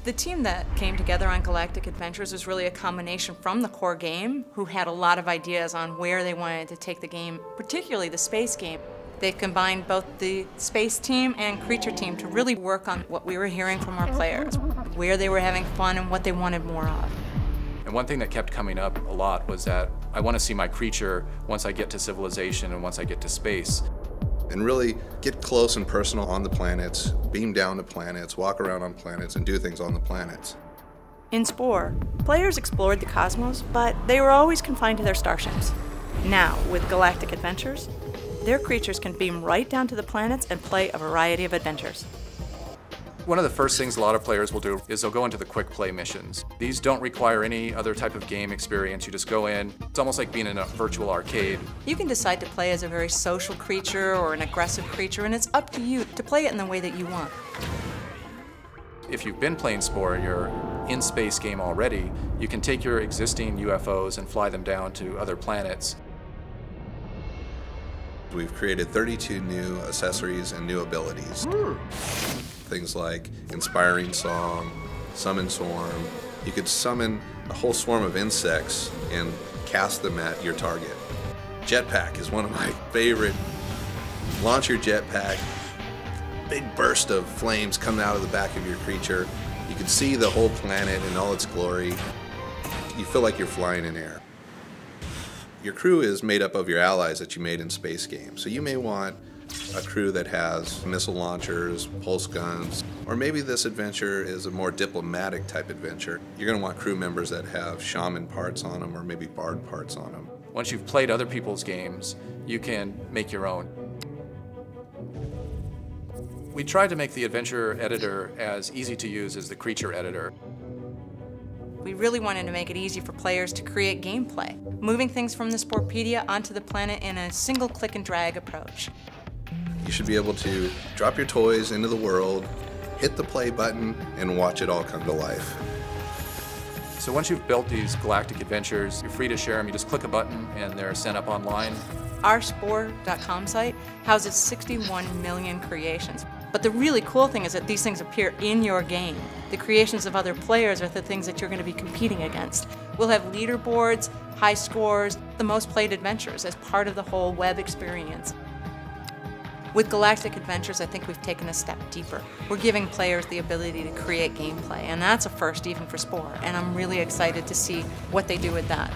The team that came together on Galactic Adventures was really a combination from the core game, who had a lot of ideas on where they wanted to take the game, particularly the space game. They combined both the space team and creature team to really work on what we were hearing from our players, where they were having fun and what they wanted more of. And one thing that kept coming up a lot was that I want to see my creature once I get to civilization and once I get to space. And really get close and personal on the planets, beam down to planets, walk around on planets, and do things on the planets. In SPORE, players explored the cosmos, but they were always confined to their starships. Now, with Galactic Adventures, their creatures can beam right down to the planets and play a variety of adventures. One of the first things a lot of players will do is they'll go into the quick play missions. These don't require any other type of game experience. You just go in. It's almost like being in a virtual arcade. You can decide to play as a very social creature or an aggressive creature, and it's up to you to play it in the way that you want. If you've been playing SPORE and you're in space game already, you can take your existing UFOs and fly them down to other planets. We've created 32 new accessories and new abilities. Things like Inspiring Song, Summon Swarm. You could summon a whole swarm of insects and cast them at your target. Jetpack is one of my favorite. Launch your jetpack, big burst of flames coming out of the back of your creature. You can see the whole planet in all its glory. You feel like you're flying in air. Your crew is made up of your allies that you made in space games. So you may want a crew that has missile launchers, pulse guns, or maybe this adventure is a more diplomatic type adventure. You're going to want crew members that have shaman parts on them or maybe bard parts on them. Once you've played other people's games, you can make your own. We tried to make the adventure editor as easy to use as the creature editor. We really wanted to make it easy for players to create gameplay, moving things from the Sporepedia onto the planet in a single click and drag approach. You should be able to drop your toys into the world, hit the play button, and watch it all come to life. So once you've built these galactic adventures, you're free to share them. You just click a button and they're sent up online. Our SPORE.com site houses 61 million creations. But the really cool thing is that these things appear in your game. The creations of other players are the things that you're going to be competing against. We'll have leaderboards, high scores, the most played adventures as part of the whole web experience. With Galactic Adventures, I think we've taken a step deeper. We're giving players the ability to create gameplay, and that's a first even for SPORE, and I'm really excited to see what they do with that.